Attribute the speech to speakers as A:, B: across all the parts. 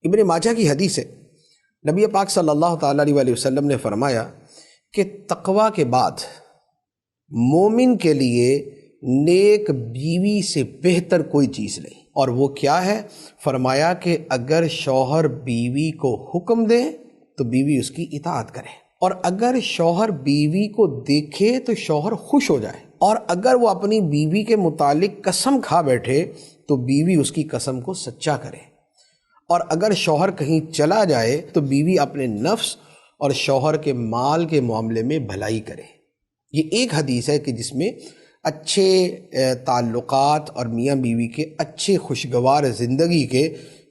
A: ابن ماجہ کی حدیث ہے، نبی پاک صلی اللہ تعالیٰ علیہ وسلم نے فرمایا کہ تقویٰ کے بعد مومن کے لیے نیک بیوی سے بہتر کوئی چیز نہیں۔ اور وہ کیا ہے؟ فرمایا کہ اگر شوہر بیوی کو حکم دے تو بیوی اس کی اطاعت کرے، اور اگر شوہر بیوی کو دیکھے تو شوہر خوش ہو جائے، اور اگر وہ اپنی بیوی کے متعلق قسم کھا بیٹھے تو بیوی اس کی قسم کو سچا کرے، اور اگر شوہر کہیں چلا جائے تو بیوی اپنے نفس اور شوہر کے مال کے معاملے میں بھلائی کرے۔ یہ ایک حدیث ہے کہ جس میں اچھے تعلقات اور میاں بیوی کے اچھے خوشگوار زندگی کے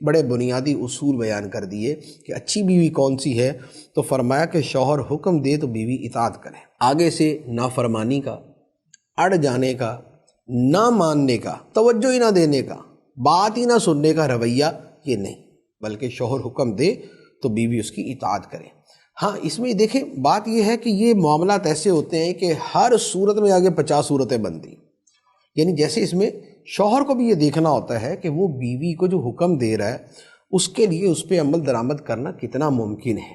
A: بڑے بنیادی اصول بیان کر دیے کہ اچھی بیوی کون سی ہے۔ تو فرمایا کہ شوہر حکم دے تو بیوی اطاعت کرے، آگے سے نافرمانی کا، اڑ جانے کا، نہ ماننے کا، توجہ ہی نہ دینے کا، بات ہی نہ سننے کا رویہ یہ نہیں، بلکہ شوہر حکم دے تو بیوی اس کی اطاعت کرے۔ ہاں اس میں دیکھیں بات یہ ہے کہ یہ معاملات ایسے ہوتے ہیں کہ ہر صورت میں آگے 50 صورتیں بنتی، یعنی جیسے اس میں شوہر کو بھی یہ دیکھنا ہوتا ہے کہ وہ بیوی کو جو حکم دے رہا ہے اس کے لیے اس پہ عمل درآمد کرنا کتنا ممکن ہے۔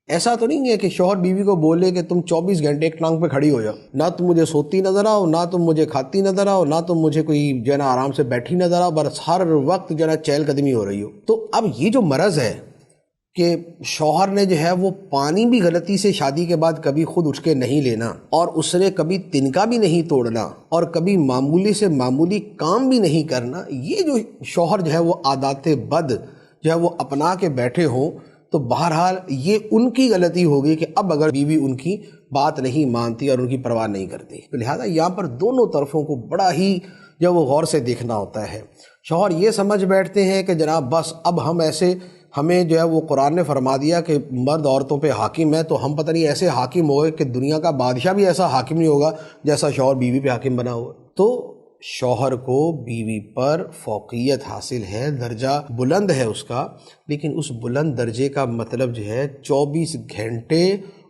A: ایسا تو نہیں ہے کہ شوہر بیوی کو بولے کہ تم 24 گھنٹے ایک ٹانگ پہ کھڑی ہو جاؤ، نہ تم مجھے سوتی نظر آؤ، نہ تم مجھے کھاتی نظر آؤ، نہ تم مجھے کوئی جو ہے نا آرام سے بیٹھی نظر آؤ، بس ہر وقت جو ہے نا چہل قدمی ہو رہی ہو۔ تو اب یہ جو مرض ہے کہ شوہر نے جو ہے وہ پانی بھی غلطی سے شادی کے بعد کبھی خود اٹھ کے نہیں لینا، اور اس نے کبھی تنکا بھی نہیں توڑنا، اور کبھی معمولی سے معمولی کام بھی نہیں کرنا، یہ جو شوہر جو ہے وہ عادات بد جو ہے وہ اپنا کے بیٹھے ہوں، تو بہرحال یہ ان کی غلطی ہوگی کہ اب اگر بیوی ان کی بات نہیں مانتی اور ان کی پرواہ نہیں کرتی، تو لہٰذا یہاں پر دونوں طرفوں کو بڑا ہی جو وہ غور سے دیکھنا ہوتا ہے۔ شوہر یہ سمجھ بیٹھتے ہیں کہ جناب بس اب ہم ایسے، ہمیں جو ہے وہ قرآن نے فرما دیا کہ مرد عورتوں پہ حاکم ہے، تو ہم پتہ نہیں ایسے حاکم ہوئے کہ دنیا کا بادشاہ بھی ایسا حاکم نہیں ہوگا جیسا شوہر بیوی پہ حاکم بنا ہوا۔ تو شوہر کو بیوی پر فوقیت حاصل ہے، درجہ بلند ہے اس کا، لیکن اس بلند درجے کا مطلب جو ہے 24 گھنٹے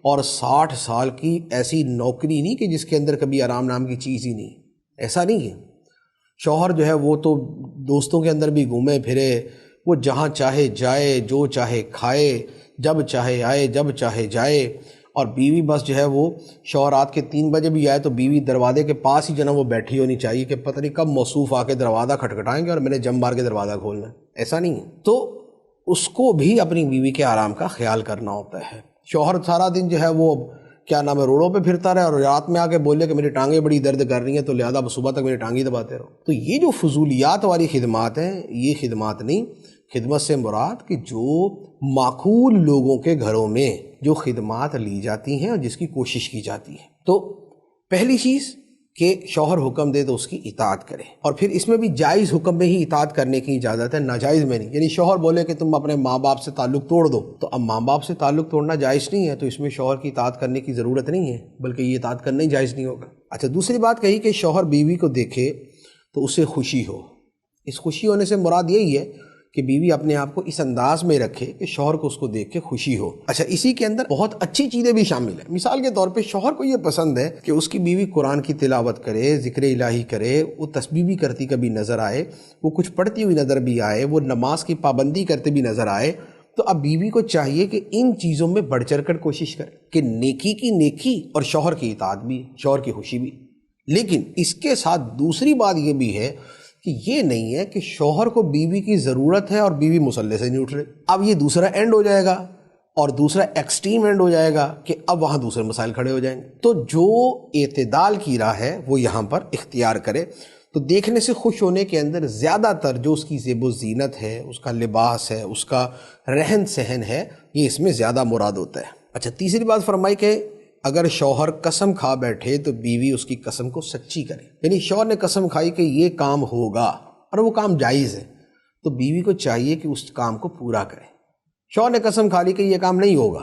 A: اور 60 سال کی ایسی نوکری نہیں کہ جس کے اندر کبھی آرام نام کی چیز ہی نہیں، ایسا نہیں ہے۔ شوہر جو ہے وہ تو دوستوں کے اندر بھی گھومے پھرے، وہ جہاں چاہے جائے، جو چاہے کھائے، جب چاہے آئے، جب چاہے جائے، اور بیوی بس جو ہے وہ شوہر رات کے 3 بجے بھی آئے تو بیوی دروازے کے پاس ہی جو ہے وہ بیٹھی ہونی چاہیے کہ پتہ نہیں کب موصوف آ کے دروازہ کھٹکھٹائیں گے اور میں نے جم مار کے دروازہ کھولنا ہے، ایسا نہیں ہے۔ تو اس کو بھی اپنی بیوی کے آرام کا خیال کرنا ہوتا ہے۔ شوہر سارا دن جو ہے وہ کیا نام ہے روڈوں پہ پھرتا رہے اور رات میں آ کے بولے کہ میری ٹانگیں بڑی درد کر رہی ہیں تو لہٰذا صبح تک میری ٹانگیں دباتے رہو، تو یہ جو فضولیات والی خدمات ہیں یہ خدمات نہیں۔ خدمت سے مراد کہ جو معقول لوگوں کے گھروں میں جو خدمات لی جاتی ہیں اور جس کی کوشش کی جاتی ہے۔ تو پہلی چیز کہ شوہر حکم دے تو اس کی اطاعت کرے، اور پھر اس میں بھی جائز حکم میں ہی اطاعت کرنے کی اجازت ہے، ناجائز میں نہیں۔ یعنی شوہر بولے کہ تم اپنے ماں باپ سے تعلق توڑ دو، تو اب ماں باپ سے تعلق توڑنا جائز نہیں ہے، تو اس میں شوہر کی اطاعت کرنے کی ضرورت نہیں ہے، بلکہ یہ اطاعت کرنا ہی جائز نہیں ہوگا۔ اچھا، دوسری بات کہی کہ شوہر بیوی کو دیکھے تو اسے خوشی ہو۔ اس خوشی ہونے سے مراد یہی ہے کہ بیوی اپنے آپ کو اس انداز میں رکھے کہ شوہر کو اس کو دیکھ کے خوشی ہو۔ اچھا، اسی کے اندر بہت اچھی چیزیں بھی شامل ہیں۔ مثال کے طور پہ شوہر کو یہ پسند ہے کہ اس کی بیوی قرآن کی تلاوت کرے، ذکر الہی کرے، وہ تسبیح بھی کرتی کبھی نظر آئے، وہ کچھ پڑھتی ہوئی نظر بھی آئے، وہ نماز کی پابندی کرتے بھی نظر آئے، تو اب بیوی کو چاہیے کہ ان چیزوں میں بڑھ چڑھ کر کوشش کرے کہ نیکی کی نیکی اور شوہر کی اطاعت بھی، شوہر کی خوشی بھی۔ لیکن اس کے ساتھ دوسری بات یہ بھی ہے کہ یہ نہیں ہے کہ شوہر کو بیوی کی ضرورت ہے اور بیوی مصلے سے نہیں اٹھ رہی۔ اب یہ دوسرا اینڈ ہو جائے گا، اور دوسرا ایکسٹریم اینڈ ہو جائے گا کہ اب وہاں دوسرے مسائل کھڑے ہو جائیں گے۔ تو جو اعتدال کی راہ ہے وہ یہاں پر اختیار کرے۔ تو دیکھنے سے خوش ہونے کے اندر زیادہ تر جو اس کی زیب و زینت ہے، اس کا لباس ہے، اس کا رہن سہن ہے، یہ اس میں زیادہ مراد ہوتا ہے۔ اچھا، تیسری بات فرمائی کہ اگر شوہر قسم کھا بیٹھے تو بیوی اس کی قسم کو سچی کرے۔ یعنی شوہر نے قسم کھائی کہ یہ کام ہوگا اور وہ کام جائز ہے، تو بیوی کو چاہیے کہ اس کام کو پورا کرے۔ شوہر نے قسم کھا لی کہ یہ کام نہیں ہوگا،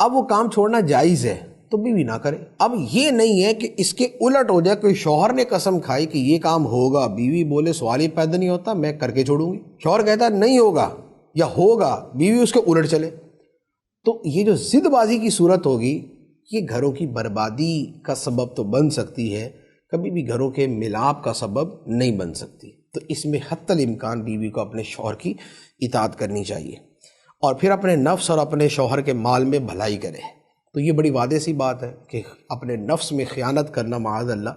A: اب وہ کام چھوڑنا جائز ہے تو بیوی نہ کرے۔ اب یہ نہیں ہے کہ اس کے الٹ ہو جائے کہ شوہر نے قسم کھائی کہ یہ کام ہوگا، بیوی بولے سوال ہی پیدا نہیں ہوتا، میں کر کے چھوڑوں گی۔ شوہر کہتا ہے نہیں ہوگا یا ہوگا، بیوی اس کے الٹ چلے، تو یہ جو ضد بازی کی صورت ہوگی یہ گھروں کی بربادی کا سبب تو بن سکتی ہے، کبھی بھی گھروں کے ملاپ کا سبب نہیں بن سکتی۔ تو اس میں حتی الامکان بیوی کو اپنے شوہر کی اطاعت کرنی چاہیے، اور پھر اپنے نفس اور اپنے شوہر کے مال میں بھلائی کرے۔ تو یہ بڑی واضح سی بات ہے کہ اپنے نفس میں خیانت کرنا معاذ اللہ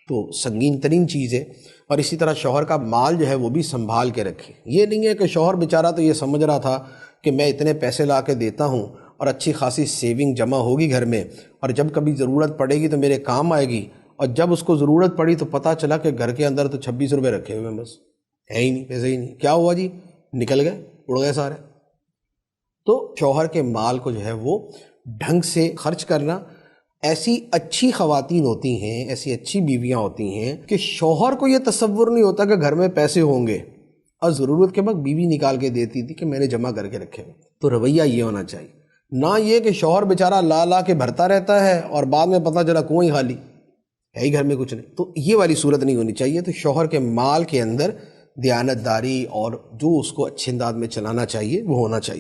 A: تو سنگین ترین چیز ہے، اور اسی طرح شوہر کا مال جو ہے وہ بھی سنبھال کے رکھے۔ یہ نہیں ہے کہ شوہر بیچارہ تو یہ سمجھ رہا تھا کہ میں اتنے پیسے لا کے دیتا ہوں اور اچھی خاصی سیونگ جمع ہوگی گھر میں، اور جب کبھی ضرورت پڑے گی تو میرے کام آئے گی، اور جب اس کو ضرورت پڑی تو پتہ چلا کہ گھر کے اندر تو 26 روپے رکھے ہوئے ہیں، بس ہے ہی نہیں، پیسے ہی نہیں، کیا ہوا جی؟ نکل گئے، اڑ گئے سارے۔ تو شوہر کے مال کو جو ہے وہ ڈھنگ سے خرچ کرنا۔ ایسی اچھی خواتین ہوتی ہیں، ایسی اچھی بیویاں ہوتی ہیں کہ شوہر کو یہ تصور نہیں ہوتا کہ گھر میں پیسے ہوں گے، اور ضرورت کے وقت بیوی نکال کے دیتی تھی کہ میں نے جمع کر کے رکھے ہوئے۔ تو رویہ یہ ہونا چاہیے، نہ یہ کہ شوہر بیچارہ لا لا کے بھرتا رہتا ہے اور بعد میں پتہ چلا کنویں خالی ہے، ہی گھر میں کچھ نہیں۔ تو یہ والی صورت نہیں ہونی چاہیے۔ تو شوہر کے مال کے اندر دیانت داری اور جو اس کو اچھے انداز میں چلانا چاہیے وہ ہونا چاہیے۔